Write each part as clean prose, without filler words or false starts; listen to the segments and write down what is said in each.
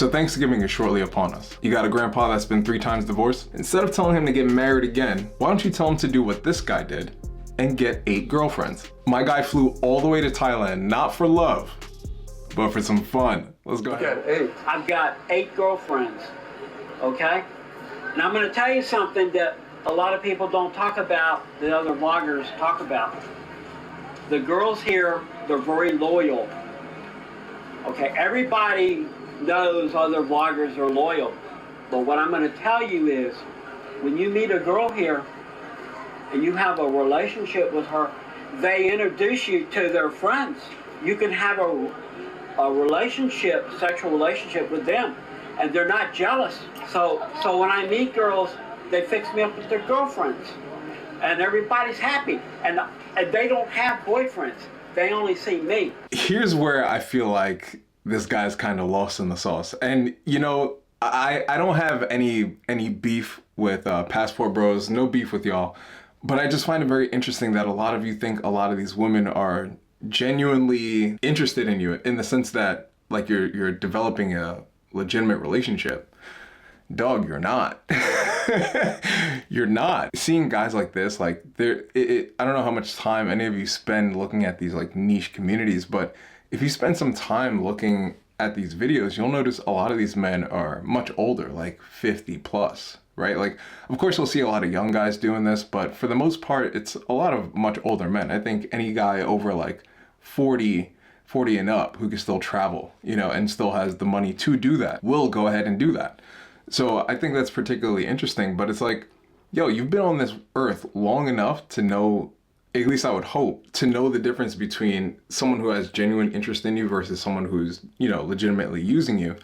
So Thanksgiving is shortly upon us. You got a grandpa that's been 3 times divorced? Instead of telling him to get married again, why don't you tell him to do what this guy did and get 8 girlfriends? My guy flew all the way to Thailand, not for love, but for some fun. Let's go ahead. 8. I've got 8 girlfriends, okay? And I'm gonna tell you something that a lot of people don't talk about, the other vloggers talk about. The girls here, they're very loyal. Okay, everybody knows other vloggers are loyal. But what I'm gonna tell you is, when you meet a girl here and you have a relationship with her, they introduce you to their friends. You can have a relationship, sexual relationship with them, and they're not jealous. So when I meet girls, they fix me up with their girlfriends, and everybody's happy. And they don't have boyfriends. They only see me. Here's where I feel like this guy's kind of lost in the sauce. And you know, I don't have any beef with Passport Bros, no beef with y'all, but I just find it very interesting that a lot of you think a lot of these women are genuinely interested in you, in the sense that like you're developing a legitimate relationship. Dog, you're not. You're not. Seeing guys like this, like I don't know how much time any of you spend looking at these like niche communities, but if you spend some time looking at these videos, you'll notice a lot of these men are much older, like 50 plus, right? Like, of course you'll see a lot of young guys doing this, but for the most part, it's a lot of much older men. I think any guy over like 40 and up who can still travel, you know, and still has the money to do that, will go ahead and do that. So I think that's particularly interesting, but it's like, yo, you've been on this earth long enough to know, at least I would hope, to know the difference between someone who has genuine interest in you versus someone who's, you know, legitimately using you.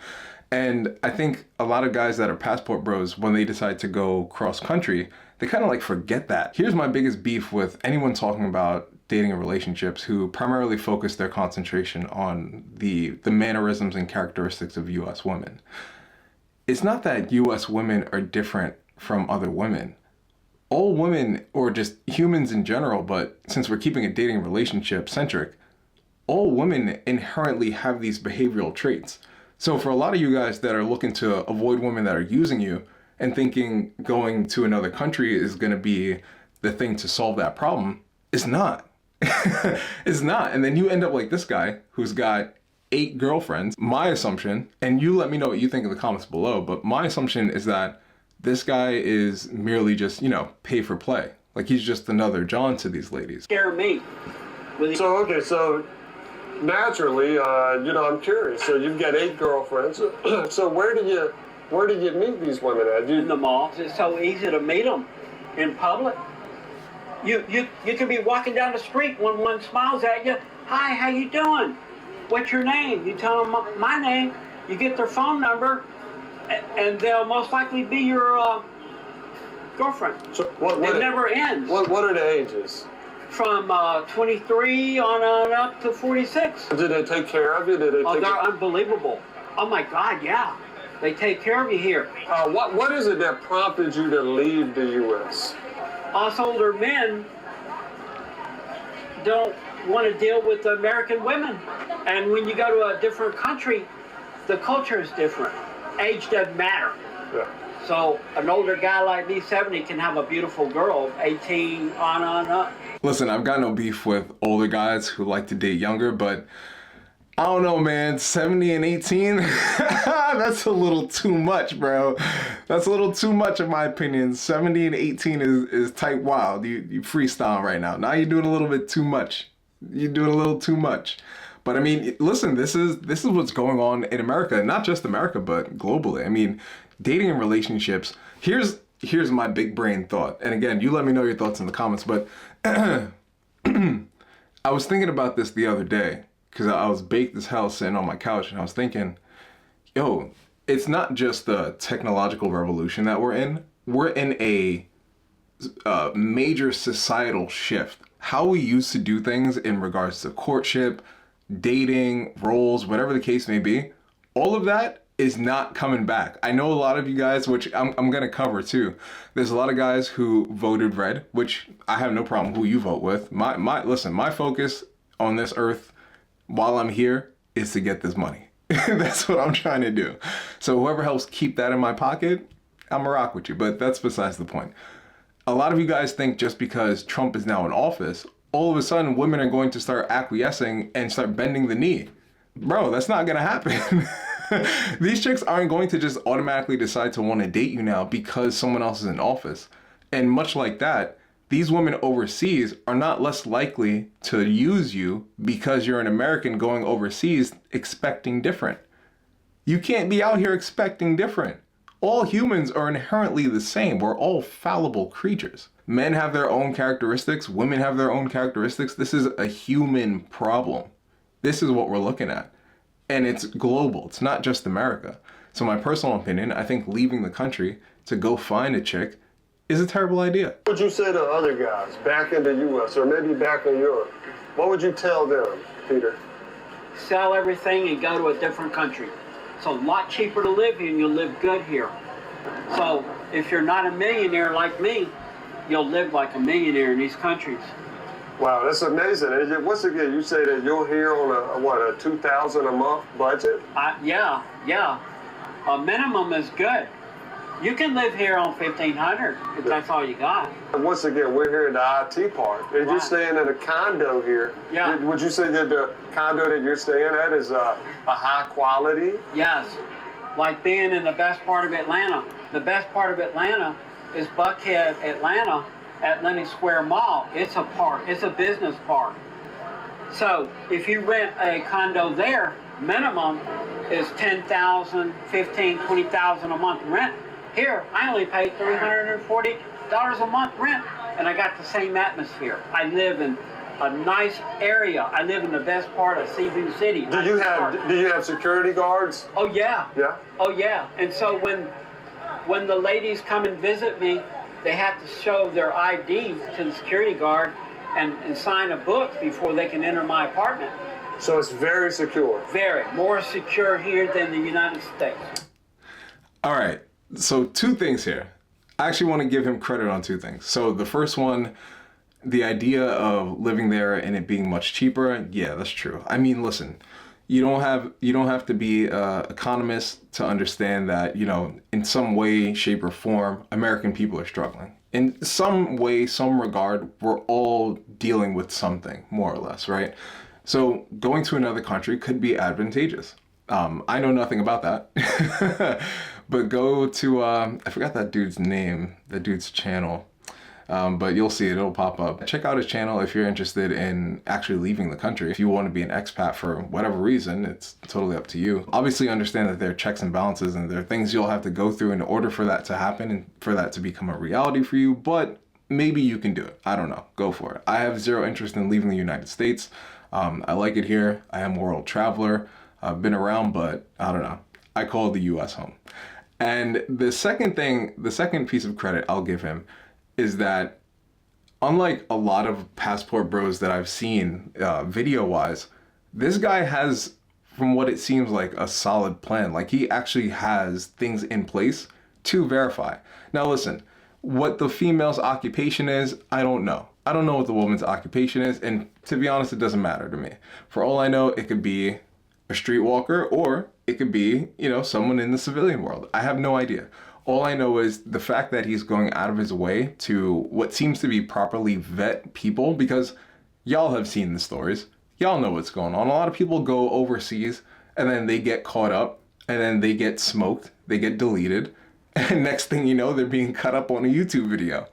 And I think a lot of guys that are Passport Bros, when they decide to go cross country, they kind of like forget that. Here's my biggest beef with anyone talking about dating and relationships who primarily focus their concentration on the mannerisms and characteristics of US women. It's not that US women are different from other women. All women, or just humans in general, but since we're keeping it dating relationship centric, all women inherently have these behavioral traits. So for a lot of you guys that are looking to avoid women that are using you and thinking going to another country is gonna be the thing to solve that problem, it's not. It's not. And then you end up like this guy who's got 8 girlfriends. My assumption, and you let me know what you think in the comments below, but my assumption is that this guy is merely just, you know, pay for play. Like he's just another John to these ladies. Scare me. So naturally, you know, I'm curious. So you've got 8 girlfriends. So where did you meet these women at? In the mall. It's so easy to meet them in public. You can be walking down the street when one smiles at you. Hi, how you doing? What's your name? You tell them my name. You get their phone number, and they'll most likely be your girlfriend. So it never ends. What are the ages? From 23 on up to 46. Did they take care of you? They're unbelievable. Oh my God, yeah. They take care of you here. What is it that prompted you to leave the U.S.? Us older men don't want to deal with American women. And when you go to a different country, the culture is different. Age doesn't matter. Yeah. So an older guy like me, 70, can have a beautiful girl, 18 on up. Listen, I've got no beef with older guys who like to date younger, but I don't know, man, 70 and 18, that's a little too much, bro. That's a little too much in my opinion. 70 and 18 is type wild. You freestyle right now. Now you're doing a little bit too much. You're doing a little too much. But I mean, listen, this is what's going on in America, not just America, but globally. I mean, dating and relationships, here's my big brain thought. And again, you let me know your thoughts in the comments, but I was thinking about this the other day because I was baked as hell sitting on my couch and I was thinking, yo, it's not just the technological revolution that we're in. We're in a major societal shift. How we used to do things in regards to courtship, dating, roles, whatever the case may be, all of that is not coming back. I know a lot of you guys, which I'm gonna cover too. There's a lot of guys who voted red, which I have no problem who you vote with. Listen, my focus on this earth while I'm here is to get this money. That's what I'm trying to do. So whoever helps keep that in my pocket, I'm gonna rock with you. But that's besides the point. A lot of you guys think just because Trump is now in office, all of a sudden women are going to start acquiescing and start bending the knee. Bro, that's not gonna happen. These chicks aren't going to just automatically decide to want to date you now because someone else is in office. And much like that, these women overseas are not less likely to use you because you're an American going overseas expecting different. You can't be out here expecting different. All humans are inherently the same. We're all fallible creatures. Men have their own characteristics. Women have their own characteristics. This is a human problem. This is what we're looking at. And it's global. It's not just America. So my personal opinion, I think leaving the country to go find a chick is a terrible idea. What would you say to other guys back in the U.S. or maybe back in Europe? What would you tell them, Peter? Sell everything and go to a different country. It's a lot cheaper to live here and you'll live good here. So if you're not a millionaire like me, you'll live like a millionaire in these countries. Wow, that's amazing. And once again, you say that you're here on a $2,000 a month budget? Yeah. A minimum is good. You can live here on $1,500 if that's all you got. And once again, we're here in the IT part. If you're Right. staying in a condo here, Yeah. would you say that the condo that you're staying at is a high quality? Yes, like being in the best part of Atlanta. The best part of Atlanta is Buckhead, Atlanta, at Lenox Square Mall. It's a park. It's a business park. So if you rent a condo there, minimum is $10,000, $15,000, $20,000 a month rent. Here, I only pay $340 a month rent, and I got the same atmosphere. I live in a nice area. I live in the best part of Cebu City. Do you have security guards? Oh yeah. Yeah. Oh yeah. And so when the ladies come and visit me, they have to show their ID to the security guard and sign a book before they can enter my apartment. So it's very secure. Very. More secure here than the United States. All right. So two things here. I actually want to give him credit on two things. So the first one, the idea of living there and it being much cheaper. Yeah, that's true. I mean, listen, you don't have to be an economist to understand that, in some way, shape, or form, American people are struggling. In some way, some regard, we're all dealing with something, more or less, right? So going to another country could be advantageous. I know nothing about that, but go to, I forgot that dude's name, that dude's channel. But you'll see it, it'll pop up. Check out his channel if you're interested in actually leaving the country. If you want to be an expat for whatever reason, it's totally up to you. Obviously understand that there are checks and balances and there are things you'll have to go through in order for that to happen and for that to become a reality for you, but maybe you can do it. I don't know, go for it. I have zero interest in leaving the United States. I like it here. I am a world traveler. I've been around, but I don't know. I call the US home. And the second piece of credit I'll give him is that unlike a lot of passport bros that I've seen video-wise, this guy has, from what it seems like, a solid plan. Like he actually has things in place to verify. Now listen, what the female's occupation is, I don't know. I don't know what the woman's occupation is, and to be honest, it doesn't matter to me. For all I know, it could be a streetwalker or it could be, someone in the civilian world. I have no idea. All I know is the fact that he's going out of his way to what seems to be properly vet people, because y'all have seen the stories. Y'all know what's going on. A lot of people go overseas and then they get caught up and then they get smoked, they get deleted, and next thing you know, they're being cut up on a YouTube video.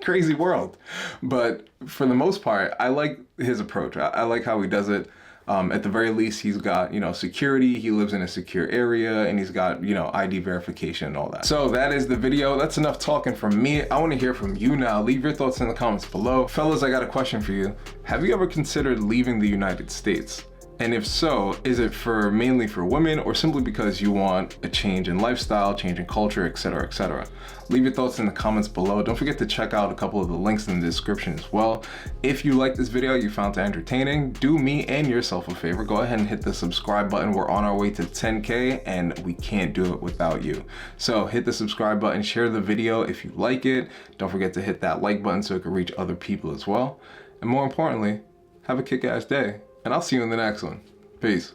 Crazy world. But for the most part, I like his approach. I like how he does it. At the very least, he's got, security, he lives in a secure area, and he's got, ID verification and all that. So that is the video. That's enough talking from me. I want to hear from you now. Leave your thoughts in the comments below. Fellas, I got a question for you. Have you ever considered leaving the United States? And if so, is it mainly for women or simply because you want a change in lifestyle, change in culture, etc., etc.? Leave your thoughts in the comments below. Don't forget to check out a couple of the links in the description as well. If you like this video, you found it entertaining, do me and yourself a favor. Go ahead and hit the subscribe button. We're on our way to 10K and we can't do it without you. So hit the subscribe button, share the video if you like it. Don't forget to hit that like button so it can reach other people as well. And more importantly, have a kick-ass day. And I'll see you in the next one. Peace.